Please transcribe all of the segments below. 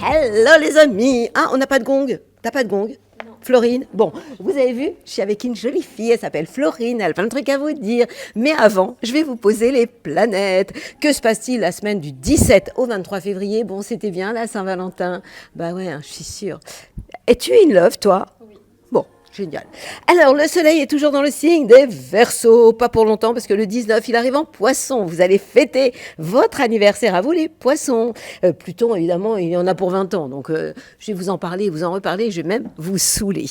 Hello les amis. Ah, on n'a pas de gong. T'as pas de gong? Non. Florine, bon, vous avez vu, je suis avec une jolie fille, elle s'appelle Florine, elle a plein de trucs à vous dire. Mais avant, je vais vous poser les planètes. Que se passe-t-il la semaine du 17 au 23 février? Bon, c'était bien la Saint-Valentin. Bah ouais, je suis sûre. Es-tu in love, toi? Oui. Bon, génial. Alors, le soleil est toujours dans le signe des Verseaux. Pas pour longtemps, parce que le 19, il arrive en Poisson. Vous allez fêter votre anniversaire à vous, les Poissons. Pluton, évidemment, il y en a pour 20 ans. Donc, je vais vous en parler, vous en reparler. Je vais même vous saouler.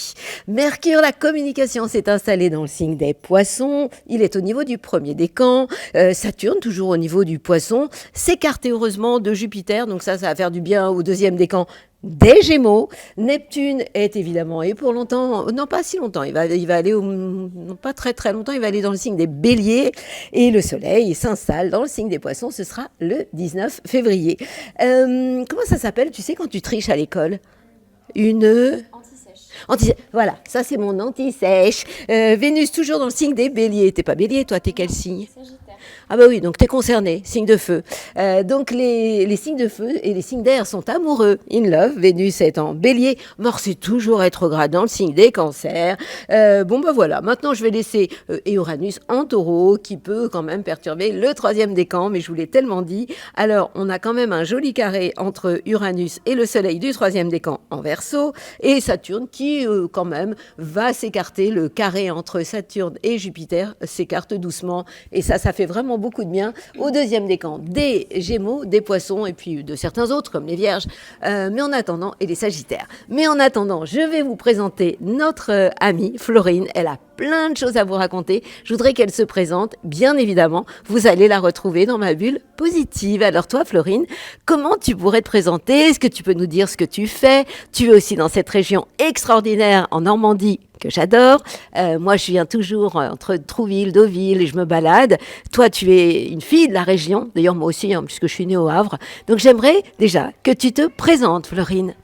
Mercure, la communication, s'est installée dans le signe des Poissons. Il est au niveau du premier décan. Saturne, toujours au niveau du Poisson, s'écarte heureusement de Jupiter. Donc, ça va faire du bien au deuxième décan des Gémeaux. Neptune est évidemment, et pour longtemps, non pas si longtemps, il va aller, non pas très très longtemps, il va aller dans le signe des Béliers, et le Soleil s'installe dans le signe des Poissons, ce sera le 19 février. Comment ça s'appelle, tu sais, quand tu triches à l'école? Une... Voilà, ça c'est mon anti-sèche. Vénus toujours dans le signe des Béliers. T'es pas Bélier, toi, t'es quel signe? Sagittaire. Ah bah oui, donc t'es concerné, signe de feu. Donc les signes de feu et les signes d'air sont amoureux, in love. Vénus est en Bélier, Mars c'est toujours rétrograde dans le signe des Cancers. Bon bah voilà, maintenant je vais laisser Uranus en Taureau, qui peut quand même perturber le troisième décan, mais je vous l'ai tellement dit. Alors on a quand même un joli carré entre Uranus et le Soleil du troisième décan en Verseau, et Saturne qui quand même va s'écarter. Le carré entre Saturne et Jupiter s'écarte doucement, et ça fait vraiment beaucoup de bien au deuxième décan des Gémeaux, des Poissons et puis de certains autres comme les Vierges, mais en attendant, et les Sagittaires. Mais en attendant, je vais vous présenter notre amie Florine. Elle a plein de choses à vous raconter. Je voudrais qu'elle se présente. Bien évidemment, vous allez la retrouver dans ma bulle positive. Alors toi, Florine, comment tu pourrais te présenter? Est-ce que tu peux nous dire ce que tu fais? Tu es aussi dans cette région extraordinaire en Normandie que j'adore. Moi, je viens toujours entre Trouville, Deauville, et je me balade. Toi, tu es une fille de la région. D'ailleurs, moi aussi, hein, puisque je suis née au Havre. Donc, j'aimerais déjà que tu te présentes, Florine.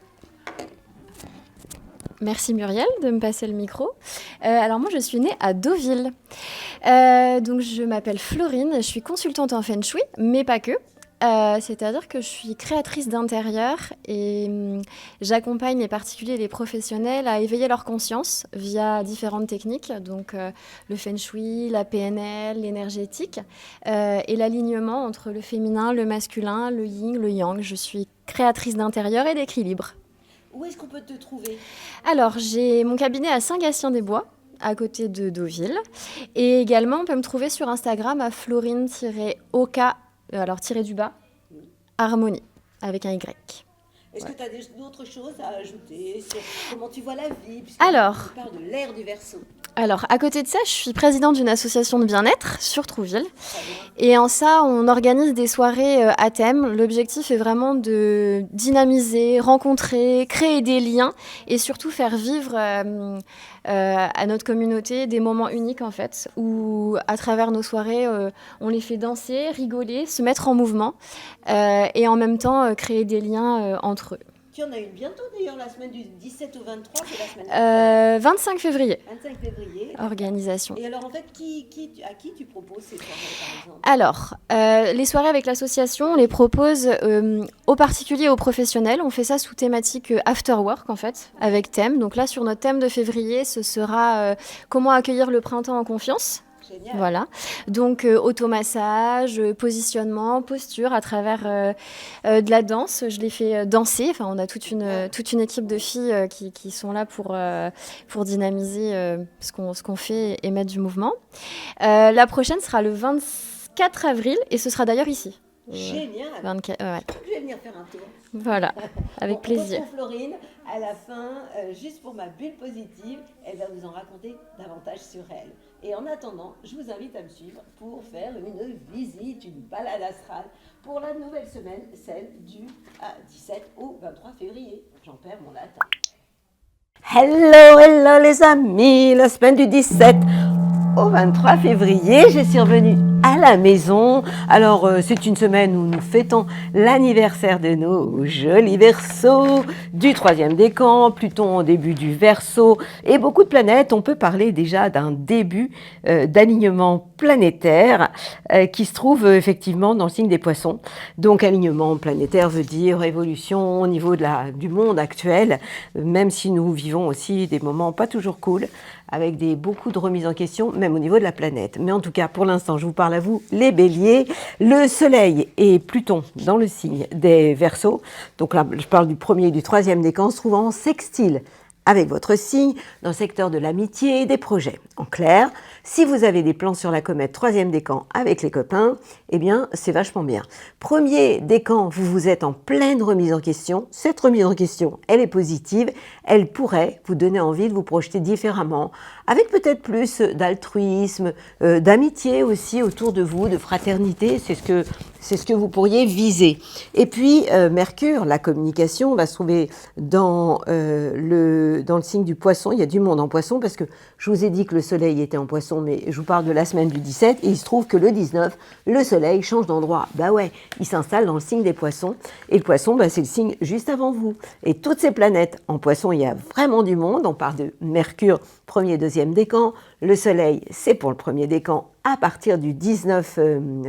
Merci Muriel de me passer le micro. Alors moi je suis née à Deauville. Donc je m'appelle Florine, je suis consultante en Feng Shui, mais pas que. C'est-à-dire que je suis créatrice d'intérieur et j'accompagne les particuliers et les professionnels à éveiller leur conscience via différentes techniques, donc le Feng Shui, la PNL, l'énergétique et l'alignement entre le féminin, le masculin, le yin, le yang. Je suis créatrice d'intérieur et d'équilibre. Où est-ce qu'on peut te trouver? Alors, j'ai mon cabinet à Saint-Gatien-des-Bois, à côté de Deauville. Et également, on peut me trouver sur Instagram à Florine-Oka, alors tiré du bas, harmonie, avec un Y. Est-ce que tu as d'autres choses à ajouter sur comment tu vois la vie? Alors, tu parles de l'ère du Verseau. Alors, à côté de ça, je suis présidente d'une association de bien-être sur Trouville. Et en ça, on organise des soirées à thème. L'objectif est vraiment de dynamiser, rencontrer, créer des liens et surtout faire vivre à notre communauté des moments uniques en fait, où à travers nos soirées, on les fait danser, rigoler, se mettre en mouvement et en même temps créer des liens entre eux. Tu en as une bientôt d'ailleurs, la semaine du 17 au 23, c'est la semaine 25 février. 25 février. Organisation. Et alors en fait, à qui tu proposes ces soirées par exemple? Alors, les soirées avec l'association, on les propose aux particuliers et aux professionnels. On fait ça sous thématique after work en fait, avec thème. Donc là, sur notre thème de février, ce sera comment accueillir le printemps en confiance. Génial. Voilà, donc automassage, positionnement, posture à travers de la danse. Je les fais danser, enfin on a toute une équipe de filles qui sont là pour dynamiser ce qu'on fait et mettre du mouvement. La prochaine sera le 24 avril et ce sera d'ailleurs ici. Génial. 24, ouais. Je vais venir faire un tour. Voilà, avec plaisir. On retrouve Florine à la fin, juste pour ma bulle positive, elle va vous en raconter davantage sur elle. Et en attendant, je vous invite à me suivre pour faire une visite, une balade astrale pour la nouvelle semaine, celle du 17 au 23 février. J'en perds mon latin. Hello les amis, la semaine du 17 au 23 février, je suis revenue à la maison. Alors, c'est une semaine où nous fêtons l'anniversaire de nos jolis Verseaux, du 3e décan, Pluton au début du Verseau, et beaucoup de planètes. On peut parler déjà d'un début d'alignement planétaire qui se trouve effectivement dans le signe des Poissons. Donc, alignement planétaire veut dire évolution au niveau du monde actuel, même si nous vivons aussi des moments pas toujours cool, avec beaucoup de remises en question, même au niveau de la planète. Mais en tout cas, pour l'instant, je vous parle à vous, les béliers. Le soleil et Pluton dans le signe des Verseaux, donc là, je parle du 1er et du 3e décan, se trouvent en sextile avec votre signe dans le secteur de l'amitié et des projets. En clair, si vous avez des plans sur la comète 3e décan avec les copains, eh bien, c'est vachement bien. 1er décan, vous êtes en pleine remise en question. Cette remise en question, elle est positive. Elle pourrait vous donner envie de vous projeter différemment, avec peut-être plus d'altruisme, d'amitié aussi autour de vous, de fraternité. C'est ce que vous pourriez viser. Et puis, Mercure, la communication, va se trouver dans le signe du Poisson. Il y a du monde en Poisson parce que je vous ai dit que le soleil était en Poisson, mais je vous parle de la semaine du 17 et il se trouve que le 19, le soleil change d'endroit. Bah ouais, il s'installe dans le signe des Poissons et le Poisson, c'est le signe juste avant vous. Et toutes ces planètes en Poisson, il y a vraiment du monde. On parle de Mercure, 1er, 2e décan. Le soleil, c'est pour le 1er décan à partir du 19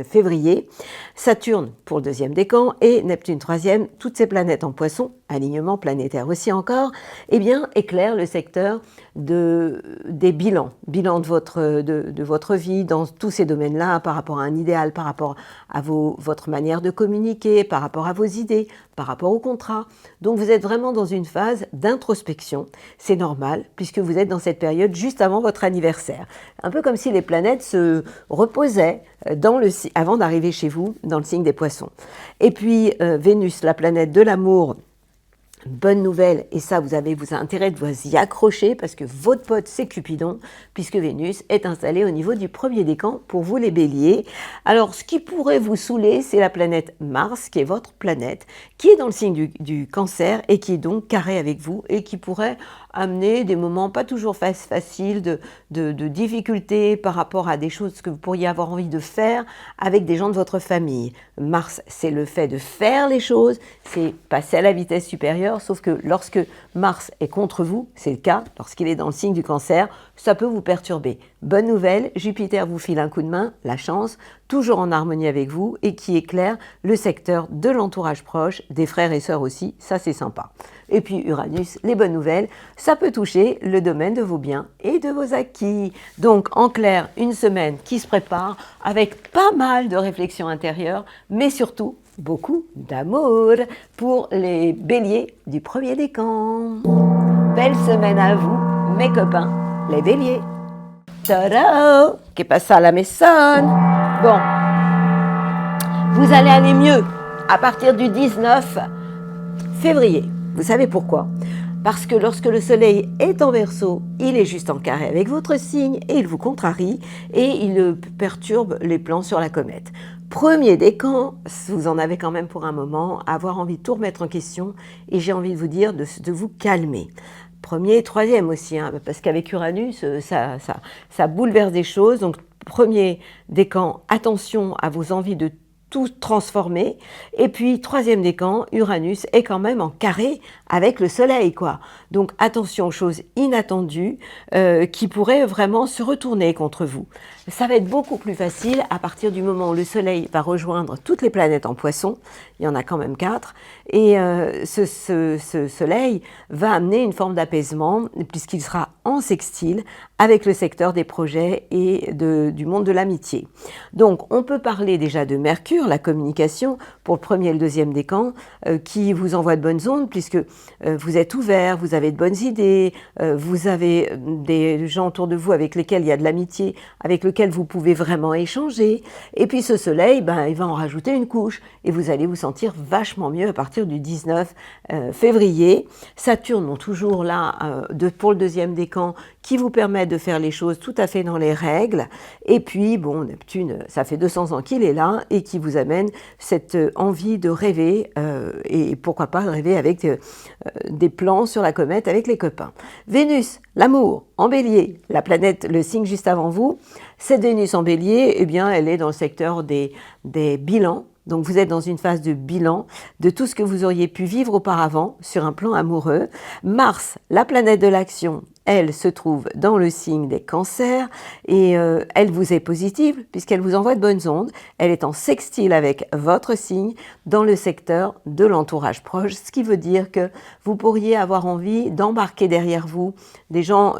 février. Saturne pour le 2e décan et Neptune 3e, toutes ces planètes en Poisson, alignement planétaire aussi encore, eh bien, éclairent le secteur des bilans de votre vie dans tous ces domaines-là, par rapport à un idéal, par rapport à votre manière de communiquer, par rapport à vos idées, par rapport au contrat. Donc vous êtes vraiment dans une phase d'introspection. C'est normal puisque vous êtes dans cette période juste avant votre anniversaire. Un peu comme si les planètes se reposaient avant d'arriver chez vous dans le signe des Poissons. Et puis Vénus, la planète de l'amour, bonne nouvelle, et ça vous avez intérêt de vous y accrocher parce que votre pote c'est Cupidon, puisque Vénus est installée au niveau du 1er décan pour vous les béliers. Alors ce qui pourrait vous saouler, c'est la planète Mars, qui est votre planète, qui est dans le signe du Cancer et qui est donc carré avec vous et qui pourrait amener des moments pas toujours faciles de difficultés par rapport à des choses que vous pourriez avoir envie de faire avec des gens de votre famille. Mars, c'est le fait de faire les choses, c'est passer à la vitesse supérieure, sauf que lorsque Mars est contre vous, c'est le cas, lorsqu'il est dans le signe du Cancer, ça peut vous perturber. Bonne nouvelle, Jupiter vous file un coup de main, la chance, toujours en harmonie avec vous et qui éclaire le secteur de l'entourage proche, des frères et sœurs aussi, ça c'est sympa. Et puis Uranus, les bonnes nouvelles, ça peut toucher le domaine de vos biens et de vos acquis. Donc en clair, une semaine qui se prépare avec pas mal de réflexions intérieures, mais surtout beaucoup d'amour pour les béliers du 1er décan. Belle semaine à vous, mes copains, les béliers. Tadao! Que passa la maison? Bon, vous allez aller mieux à partir du 19 février. Vous savez pourquoi? Parce que lorsque le soleil est en Verseau, il est juste en carré avec votre signe et il vous contrarie et il perturbe les plans sur la comète. 1er décan, vous en avez quand même pour un moment, avoir envie de tout remettre en question et j'ai envie de vous dire de vous calmer. 1er et 3e aussi, parce qu'avec Uranus, ça bouleverse des choses. Donc 1er décan, attention à vos envies de tout transformer. Et puis 3e décan, Uranus est quand même en carré avec le soleil, quoi. Donc attention aux choses inattendues qui pourraient vraiment se retourner contre vous. Ça va être beaucoup plus facile à partir du moment où le soleil va rejoindre toutes les planètes en Poisson. Il y en a quand même 4. Et ce soleil va amener une forme d'apaisement puisqu'il sera en sextile avec le secteur des projets et du monde de l'amitié. Donc on peut parler déjà de Mercure, la communication, pour le 1er et le 2e décan, qui vous envoie de bonnes ondes puisque vous êtes ouvert, vous avez de bonnes idées, vous avez des gens autour de vous avec lesquels il y a de l'amitié, avec lesquels vous pouvez vraiment échanger. Et puis ce soleil, il va en rajouter une couche et vous allez vous sentir vachement mieux à partir du 19 février. Saturne, toujours là, pour le 2e décan, qui vous permettent de faire les choses tout à fait dans les règles. Et puis, bon, Neptune, ça fait 200 ans qu'il est là et qui vous amène cette envie de rêver et pourquoi pas rêver avec des plans sur la comète avec les copains. Vénus, l'amour, en bélier, la planète, le signe juste avant vous. Cette Vénus en bélier, eh bien, elle est dans le secteur des bilans. Donc vous êtes dans une phase de bilan de tout ce que vous auriez pu vivre auparavant sur un plan amoureux. Mars, la planète de l'action, elle se trouve dans le signe des cancers et elle vous est positive puisqu'elle vous envoie de bonnes ondes. Elle est en sextile avec votre signe dans le secteur de l'entourage proche, ce qui veut dire que vous pourriez avoir envie d'embarquer derrière vous des gens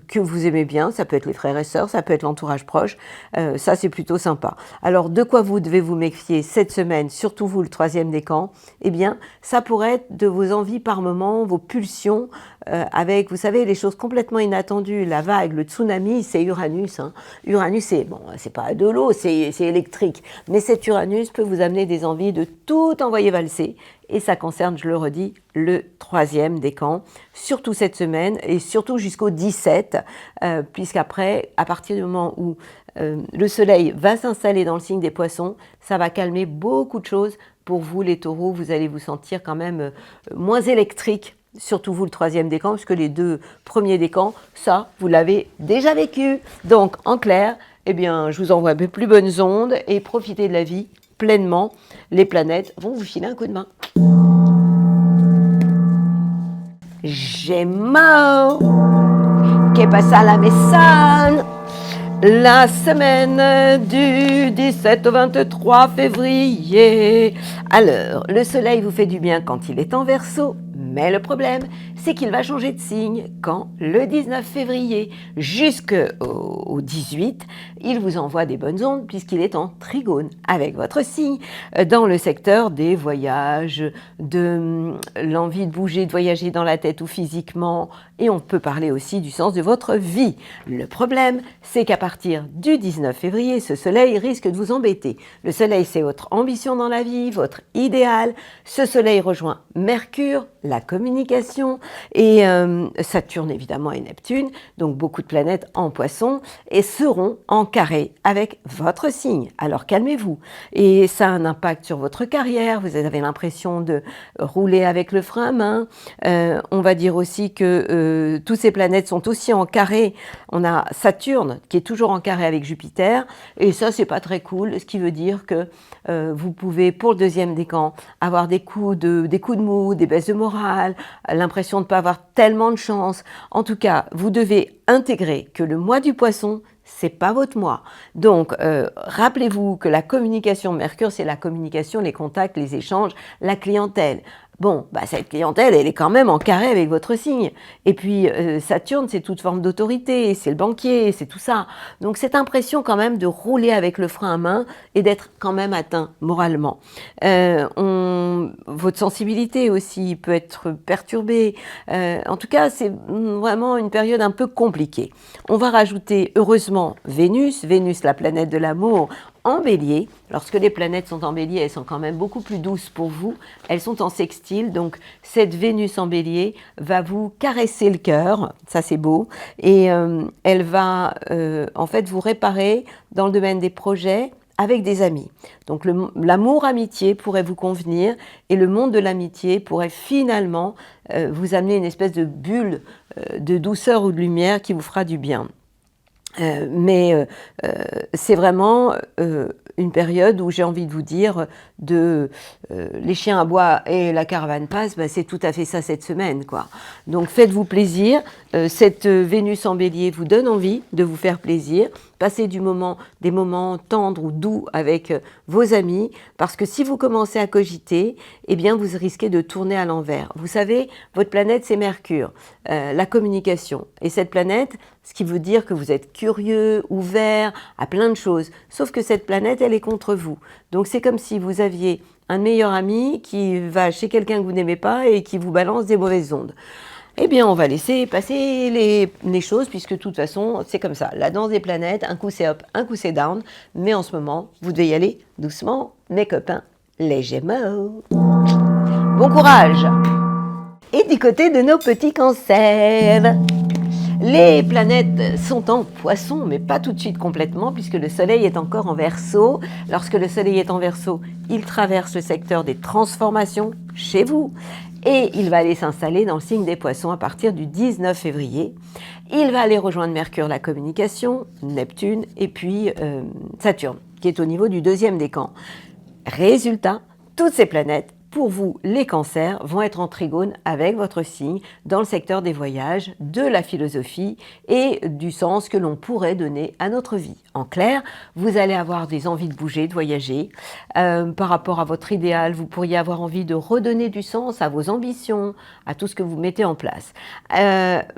que vous aimez bien. Ça peut être les frères et sœurs, ça peut être l'entourage proche. Ça, c'est plutôt sympa. Alors, de quoi vous devez vous méfier cette semaine, surtout vous, le 3e décan? Eh bien, ça pourrait être de vos envies par moment, vos pulsions, avec, vous savez, les choses complètement inattendues. La vague, le tsunami, c'est Uranus. Hein. Uranus, c'est pas de l'eau, c'est électrique. Mais cet Uranus peut vous amener des envies de tout envoyer valser. Et ça concerne, je le redis, le 3e décan, surtout cette semaine et surtout jusqu'au 17, puisqu'après, à partir du moment où le soleil va s'installer dans le signe des poissons, ça va calmer beaucoup de choses. Pour vous, les taureaux, vous allez vous sentir quand même moins électrique. Surtout vous, le 3e décan, parce que les 2 premiers décans, ça, vous l'avez déjà vécu. Donc, en clair, eh bien, je vous envoie mes plus bonnes ondes et profitez de la vie pleinement. Les planètes vont vous filer un coup de main. Gémeaux, que pasa la maison? La semaine du 17 au 23 février. Alors, le soleil vous fait du bien quand il est en Verseau, mais le problème, c'est qu'il va changer de signe quand le 19 février jusqu'au 18, il vous envoie des bonnes ondes puisqu'il est en trigone avec votre signe dans le secteur des voyages, de l'envie de bouger, de voyager dans la tête ou physiquement, et on peut parler aussi du sens de votre vie. Le problème, c'est qu'à partir du 19 février, ce soleil risque de vous embêter. Le soleil, c'est votre ambition dans la vie, votre idéal. Ce soleil rejoint Mercure, la communication, et Saturne évidemment et Neptune, donc beaucoup de planètes en poisson, et seront en carré avec votre signe. Alors calmez-vous. Et ça a un impact sur votre carrière, vous avez l'impression de rouler avec le frein à main. On va dire aussi que toutes ces planètes sont aussi en carré. On a Saturne qui est toujours en carré avec Jupiter, et ça c'est pas très cool, ce qui veut dire que vous pouvez pour le 2e décan avoir des coups de mou, des baisses de morale, l'impression de ne pas avoir tellement de chance. En tout cas, vous devez intégrer que le mois du poisson, c'est pas votre mois. Donc, rappelez-vous que la communication, Mercure, c'est la communication, les contacts, les échanges, la clientèle. Bon, cette clientèle, elle est quand même en carré avec votre signe. Et puis, Saturne, c'est toute forme d'autorité, c'est le banquier, c'est tout ça. Donc, cette impression quand même de rouler avec le frein à main et d'être quand même atteint moralement. Votre sensibilité aussi peut être perturbée. En tout cas, c'est vraiment une période un peu compliquée. On va rajouter, heureusement, Vénus, la planète de l'amour, en bélier. Lorsque les planètes sont en bélier, elles sont quand même beaucoup plus douces pour vous. Elles sont en sextile, donc cette Vénus en bélier va vous caresser le cœur, ça c'est beau, et elle va en fait vous réparer dans le domaine des projets avec des amis. Donc l'amour-amitié pourrait vous convenir et le monde de l'amitié pourrait finalement vous amener une espèce de bulle de douceur ou de lumière qui vous fera du bien. Mais c'est vraiment une période où j'ai envie de vous dire les chiens aboient et la caravane passe, c'est tout à fait ça cette semaine, quoi. Donc faites-vous plaisir. Cette Vénus en bélier vous donne envie de vous faire plaisir. Passez des moments tendres ou doux avec vos amis, parce que si vous commencez à cogiter, eh bien vous risquez de tourner à l'envers. Vous savez, votre planète c'est Mercure, la communication. Et cette planète, ce qui veut dire que vous êtes curieux, ouvert à plein de choses. Sauf que cette planète, elle est contre vous. Donc c'est comme si vous aviez un meilleur ami qui va chez quelqu'un que vous n'aimez pas et qui vous balance des mauvaises ondes. Eh bien, on va laisser passer les choses, puisque de toute façon, c'est comme ça. La danse des planètes, un coup c'est up, un coup c'est down. Mais en ce moment, vous devez y aller doucement, mes copains, les Gémeaux. Bon courage! Et du côté de nos petits cancers, Les planètes sont en Poisson, mais pas tout de suite complètement, puisque le Soleil est encore en Verseau. Lorsque le Soleil est en Verseau, il traverse le secteur des transformations chez vous. Et il va aller s'installer dans le signe des Poissons à partir du 19 février. Il va aller rejoindre Mercure, la communication, Neptune et puis Saturne, qui est au niveau du 2e décan. Résultat, toutes ces planètes, pour vous, les cancers, vont être en trigone avec votre signe dans le secteur des voyages, de la philosophie et du sens que l'on pourrait donner à notre vie. En clair, vous allez avoir des envies de bouger, de voyager. Par rapport à votre idéal, vous pourriez avoir envie de redonner du sens à vos ambitions, à tout ce que vous mettez en place.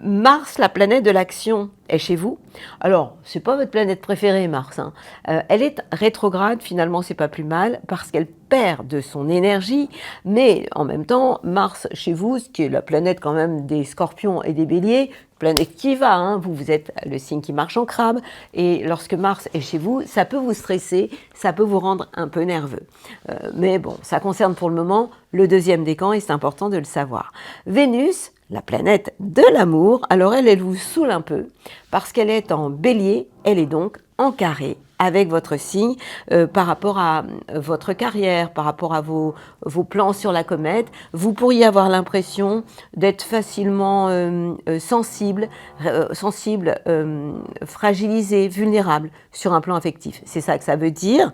Mars, la planète de l'action, est chez vous. Alors, c'est pas votre planète préférée, Mars, hein. Elle est rétrograde, finalement, c'est pas plus mal, parce qu'elle perd de son énergie, mais en même temps, Mars chez vous, ce qui est la planète quand même des Scorpions et des Béliers, planète qui va, hein, vous êtes le signe qui marche en crabe, et lorsque Mars est chez vous, ça peut vous stresser, ça peut vous rendre un peu nerveux. Mais bon, ça concerne pour le moment le 2e décan et c'est important de le savoir. Vénus, la planète de l'amour, alors elle vous saoule un peu parce qu'elle est en Bélier, elle est donc en carré avec votre signe par rapport à votre carrière, par rapport à vos plans sur la comète. Vous pourriez avoir l'impression d'être facilement sensible, fragilisé, vulnérable sur un plan affectif. C'est ça que ça veut dire.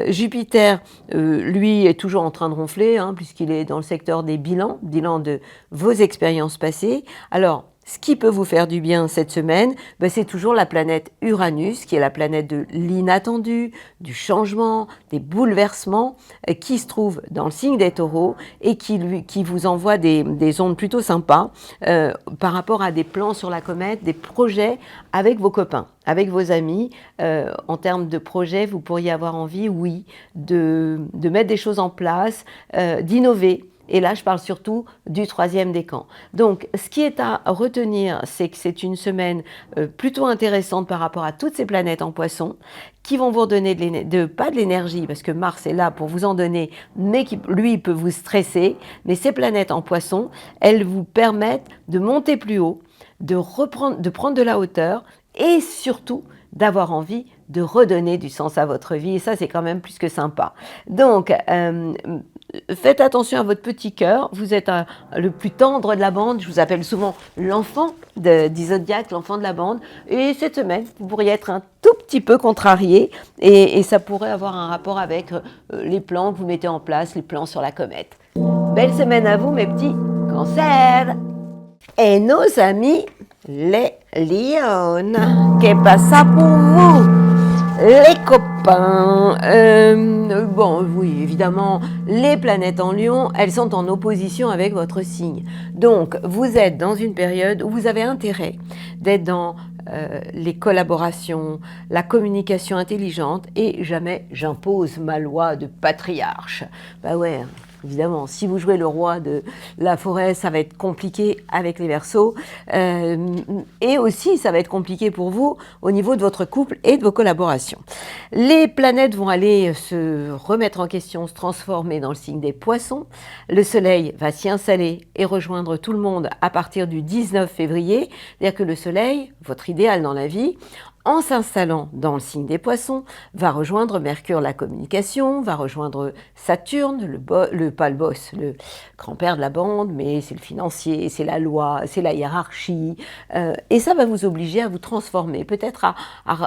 Jupiter, lui, est toujours en train de ronfler, hein, puisqu'il est dans le secteur des bilans de vos expériences passées. Alors, ce qui peut vous faire du bien cette semaine, c'est toujours la planète Uranus, qui est la planète de l'inattendu, du changement, des bouleversements, qui se trouve dans le signe des Taureaux et qui vous envoie des ondes plutôt sympas par rapport à des plans sur la comète, des projets avec vos copains, avec vos amis. En termes de projets, vous pourriez avoir envie, oui, de mettre des choses en place, d'innover. Et là, je parle surtout du 3e décan. Donc, ce qui est à retenir, c'est que c'est une semaine plutôt intéressante par rapport à toutes ces planètes en Poisson qui vont vous redonner pas de l'énergie, parce que Mars est là pour vous en donner, mais qui, lui, peut vous stresser. Mais ces planètes en Poisson, elles vous permettent de monter plus haut, de prendre de la hauteur et surtout d'avoir envie de redonner du sens à votre vie. Et ça, c'est quand même plus que sympa. Donc, faites attention à votre petit cœur. Vous êtes le plus tendre de la bande. Je vous appelle souvent l'enfant du zodiaque, l'enfant de la bande. Et cette semaine, vous pourriez être un tout petit peu contrarié. Et ça pourrait avoir un rapport avec les plans que vous mettez en place, les plans sur la comète. Belle semaine à vous, mes petits cancers. Et nos amis, les lions. Que passa pour vous? Les copains, bon oui évidemment les planètes en Lion, elles sont en opposition avec votre signe. Donc vous êtes dans une période où vous avez intérêt d'être dans les collaborations, la communication intelligente et jamais j'impose ma loi de patriarche. Bah ouais. Évidemment, si vous jouez le roi de la forêt, ça va être compliqué avec les Verseaux. Et aussi, ça va être compliqué pour vous au niveau de votre couple et de vos collaborations. Les planètes vont aller se remettre en question, se transformer dans le signe des Poissons. Le Soleil va s'y installer et rejoindre tout le monde à partir du 19 février. C'est-à-dire que le Soleil, votre idéal dans la vie, en s'installant dans le signe des Poissons, va rejoindre Mercure, la communication, va rejoindre Saturne, pas le boss, le grand-père de la bande, mais c'est le financier, c'est la loi, c'est la hiérarchie. Et ça va vous obliger à vous transformer, peut-être à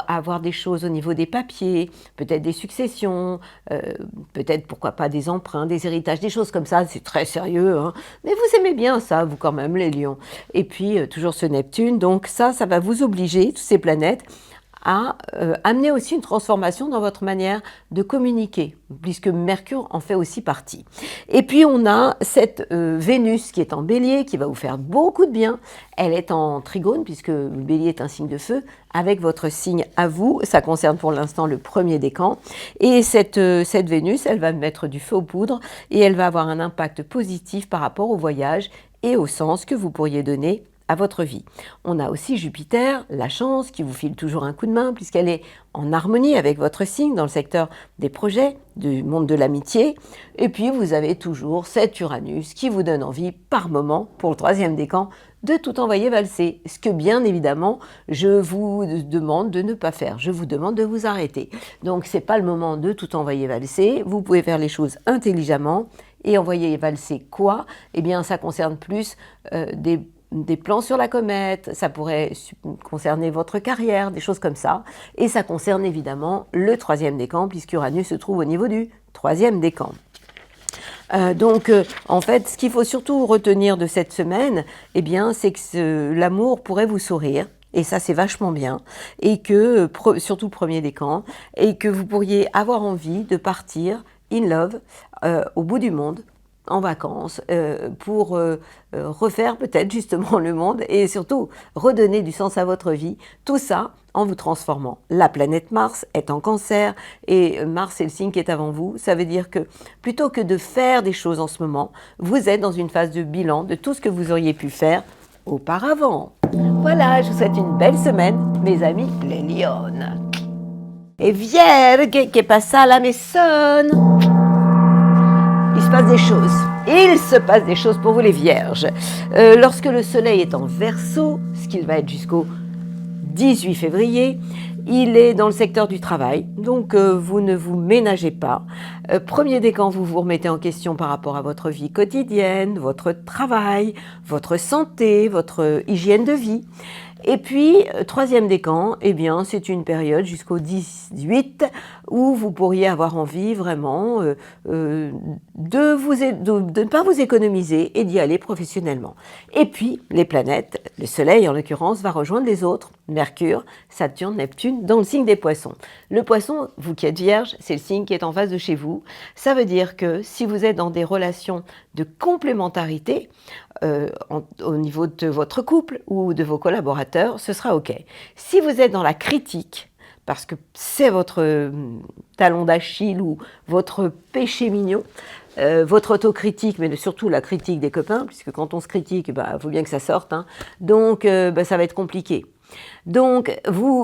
avoir des choses au niveau des papiers, peut-être des successions, peut-être, pourquoi pas, des emprunts, des héritages, des choses comme ça, c'est très sérieux, hein. Mais vous aimez bien ça, vous quand même, les lions. Et puis, toujours ce Neptune, donc ça va vous obliger, toutes ces planètes, à amener aussi une transformation dans votre manière de communiquer, puisque Mercure en fait aussi partie. Et puis on a cette Vénus qui est en Bélier, qui va vous faire beaucoup de bien. Elle est en Trigone, puisque le Bélier est un signe de feu, avec votre signe à vous. Ça concerne pour l'instant le 1er décan. Et cette Vénus, elle va mettre du feu aux poudres et elle va avoir un impact positif par rapport au voyage et au sens que vous pourriez donner à votre vie. On a aussi Jupiter, la chance, qui vous file toujours un coup de main puisqu'elle est en harmonie avec votre signe dans le secteur des projets, du monde de l'amitié. Et puis vous avez toujours cet Uranus qui vous donne envie par moment, pour le 3e décan, de tout envoyer valser. Ce que bien évidemment, je vous demande de ne pas faire. Je vous demande de vous arrêter. Donc c'est pas le moment de tout envoyer valser. Vous pouvez faire les choses intelligemment. Et envoyer valser quoi? Eh bien, ça concerne plus des plans sur la comète, ça pourrait concerner votre carrière, des choses comme ça. Et ça concerne évidemment le 3e décan, puisqu'Uranus se trouve au niveau du 3e décan. En fait, ce qu'il faut surtout retenir de cette semaine, eh bien, c'est que l'amour pourrait vous sourire. Et ça, c'est vachement bien. Et que, surtout le 1er décan, et que vous pourriez avoir envie de partir in love au bout du monde, en vacances, pour refaire peut-être justement le monde et surtout redonner du sens à votre vie. Tout ça en vous transformant. La planète Mars est en Cancer et Mars c'est le signe qui est avant vous. Ça veut dire que plutôt que de faire des choses en ce moment, vous êtes dans une phase de bilan de tout ce que vous auriez pu faire auparavant. Voilà, je vous souhaite une belle semaine, mes amis les lions. Et Vierge, que pasa la maison? Il se passe des choses. Il se passe des choses pour vous les Vierges. Lorsque le Soleil est en Verseau, ce qu'il va être jusqu'au 18 février, il est dans le secteur du travail, donc vous ne vous ménagez pas. 1er décan, vous vous remettez en question par rapport à votre vie quotidienne, votre travail, votre santé, votre hygiène de vie. Et puis, 3e décan, eh bien, c'est une période jusqu'au 18 où vous pourriez avoir envie vraiment de ne pas vous économiser et d'y aller professionnellement. Et puis, les planètes, le Soleil en l'occurrence, va rejoindre les autres, Mercure, Saturne, Neptune, dans le signe des Poissons. Le Poisson, vous qui êtes Vierge, c'est le signe qui est en face de chez vous. Ça veut dire que si vous êtes dans des relations de complémentarité, au niveau de votre couple ou de vos collaborateurs, ce sera OK. Si vous êtes dans la critique, parce que c'est votre talon d'Achille ou votre péché mignon, votre autocritique, mais surtout la critique des copains, puisque quand on se critique, il faut bien que ça sorte, hein. Donc ça va être compliqué. Donc,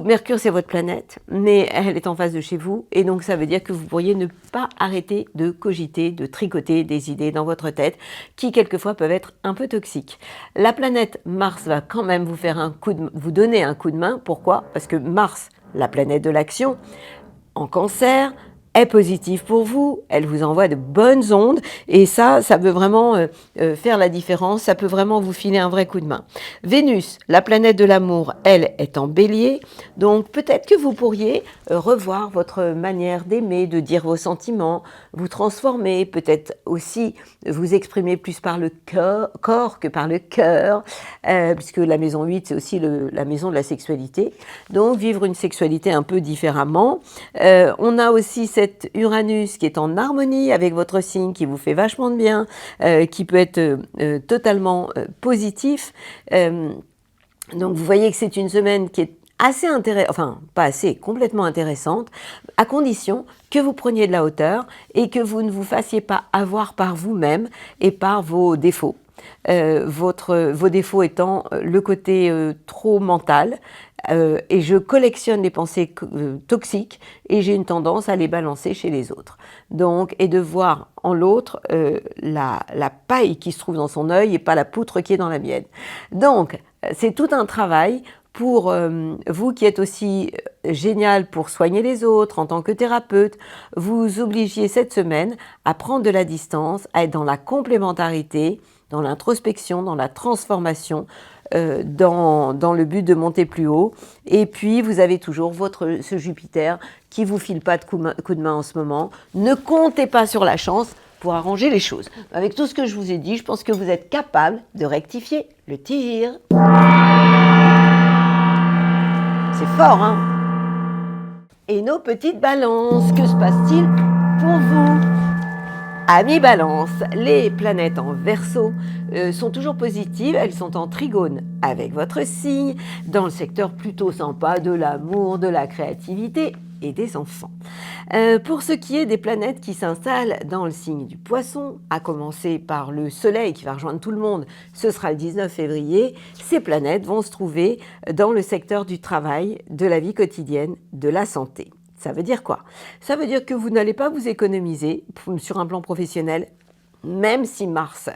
Mercure, c'est votre planète, mais elle est en face de chez vous, et donc ça veut dire que vous pourriez ne pas arrêter de cogiter, de tricoter des idées dans votre tête, qui quelquefois peuvent être un peu toxiques. La planète Mars va quand même vous donner un coup de main. Pourquoi? Parce que Mars, la planète de l'action, en Cancer, est positive pour vous, elle vous envoie de bonnes ondes et ça peut vraiment faire la différence, ça peut vraiment vous filer un vrai coup de main. Vénus, la planète de l'amour, elle est en Bélier, donc peut-être que vous pourriez revoir votre manière d'aimer, de dire vos sentiments, vous transformer, peut-être aussi vous exprimer plus par le corps que par le cœur, puisque la maison 8, c'est aussi la maison de la sexualité, donc vivre une sexualité un peu différemment. On a aussi cet Uranus qui est en harmonie avec votre signe, qui vous fait vachement de bien, qui peut être totalement positif. Donc vous voyez que c'est une semaine qui est assez intéressante, enfin pas assez, complètement intéressante, à condition que vous preniez de la hauteur et que vous ne vous fassiez pas avoir par vous-même et par vos défauts. Vos défauts étant le côté trop mental, et je collectionne les pensées toxiques et j'ai une tendance à les balancer chez les autres. Donc, et de voir en l'autre la paille qui se trouve dans son œil et pas la poutre qui est dans la mienne. Donc, c'est tout un travail pour vous qui êtes aussi génial pour soigner les autres en tant que thérapeute. Vous obligiez cette semaine à prendre de la distance, à être dans la complémentarité, dans l'introspection, dans la transformation, dans le but de monter plus haut. Et puis, vous avez toujours ce Jupiter qui vous file pas de coup de main en ce moment. Ne comptez pas sur la chance pour arranger les choses. Avec tout ce que je vous ai dit, je pense que vous êtes capable de rectifier le tir. C'est fort, hein? Et nos petites balances, que se passe-t-il pour vous? Amis Balance, les planètes en Verseau sont toujours positives, elles sont en trigone avec votre signe, dans le secteur plutôt sympa de l'amour, de la créativité et des enfants. Pour ce qui est des planètes qui s'installent dans le signe du Poisson, à commencer par le Soleil qui va rejoindre tout le monde, ce sera le 19 février, ces planètes vont se trouver dans le secteur du travail, de la vie quotidienne, de la santé. Ça veut dire quoi? Ça veut dire que vous n'allez pas vous économiser sur un plan professionnel, même si Mars,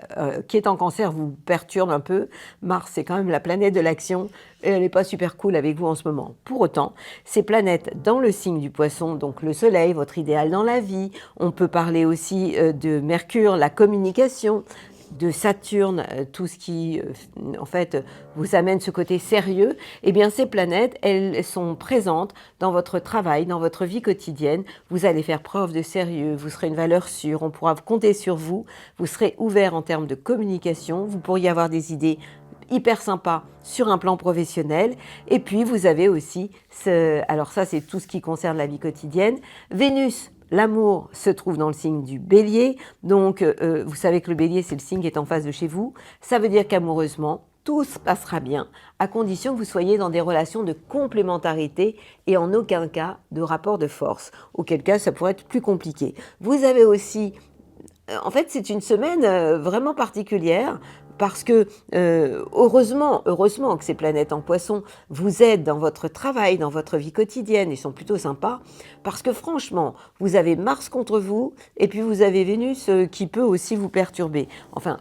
qui est en Cancer, vous perturbe un peu. Mars, c'est quand même la planète de l'action et elle n'est pas super cool avec vous en ce moment. Pour autant, ces planètes dans le signe du Poisson, donc le Soleil, votre idéal dans la vie, on peut parler aussi de Mercure, la communication, de Saturne, tout ce qui, en fait, vous amène ce côté sérieux, eh bien, ces planètes, elles sont présentes dans votre travail, dans votre vie quotidienne. Vous allez faire preuve de sérieux, vous serez une valeur sûre, on pourra compter sur vous, vous serez ouvert en termes de communication, vous pourriez avoir des idées hyper sympa sur un plan professionnel. Et puis, vous avez aussi, alors ça, c'est tout ce qui concerne la vie quotidienne, Vénus. L'amour se trouve dans le signe du Bélier, donc vous savez que le Bélier, c'est le signe qui est en face de chez vous. Ça veut dire qu'amoureusement, tout se passera bien, à condition que vous soyez dans des relations de complémentarité et en aucun cas de rapport de force, auquel cas ça pourrait être plus compliqué. Vous avez aussi, en fait, c'est une semaine vraiment particulière, parce que heureusement que ces planètes en Poisson vous aident dans votre travail, dans votre vie quotidienne, ils sont plutôt sympas, parce que franchement, vous avez Mars contre vous, et puis vous avez Vénus qui peut aussi vous perturber. Enfin,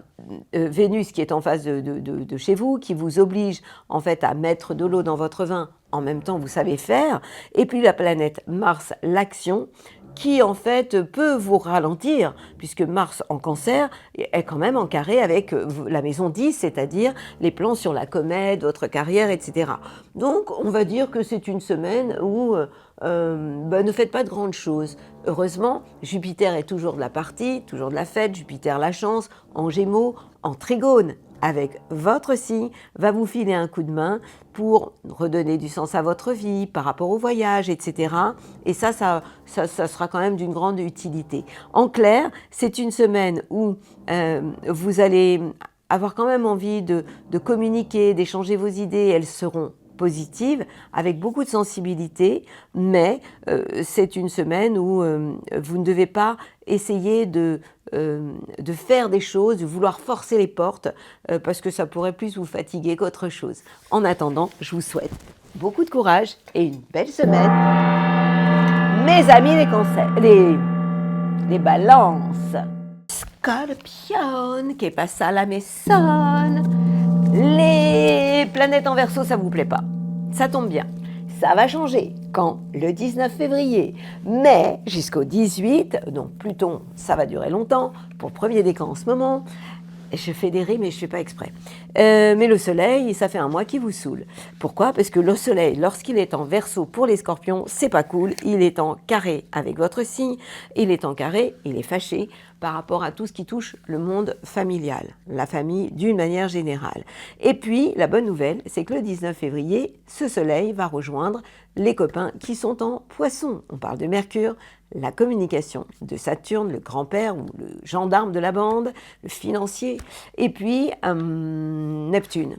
Vénus qui est en face de chez vous, qui vous oblige en fait à mettre de l'eau dans votre vin, en même temps vous savez faire, et puis la planète Mars, l'action, qui en fait peut vous ralentir, puisque Mars en Cancer est quand même en carré avec la maison 10, c'est-à-dire les plans sur la comète, votre carrière, etc. Donc on va dire que c'est une semaine où ne faites pas de grandes choses. Heureusement, Jupiter est toujours de la partie, toujours de la fête, Jupiter la chance, en Gémeaux, en Trigone, avec votre signe, va vous filer un coup de main pour redonner du sens à votre vie, par rapport au voyage, etc. Et ça sera quand même d'une grande utilité. En clair, c'est une semaine où vous allez avoir quand même envie de communiquer, d'échanger vos idées, elles seront positives, avec beaucoup de sensibilité, mais c'est une semaine où vous ne devez pas essayer de faire des choses, de vouloir forcer les portes, parce que ça pourrait plus vous fatiguer qu'autre chose. En attendant, je vous souhaite beaucoup de courage et une belle semaine. Mes amis les cancers, les balances. Scorpion, que passa la maison. Les planètes en Verseau, ça vous plaît pas. Ça tombe bien. Ça va changer. Quand? Le 19 février. Mais jusqu'au 18, donc Pluton, ça va durer longtemps, pour le premier décan en ce moment. Je fais des rimes mais je ne fais pas exprès. Mais le Soleil, ça fait un mois qui vous saoule. Pourquoi? Parce que le Soleil, lorsqu'il est en Verseau pour les Scorpions, c'est pas cool. Il est en carré avec votre signe. Il est en carré, il est fâché par rapport à tout ce qui touche le monde familial, la famille d'une manière générale. Et puis, la bonne nouvelle, c'est que le 19 février, ce Soleil va rejoindre les copains qui sont en Poisson. On parle de Mercure, la communication, de Saturne, le grand-père ou le gendarme de la bande, le financier, et puis Neptune.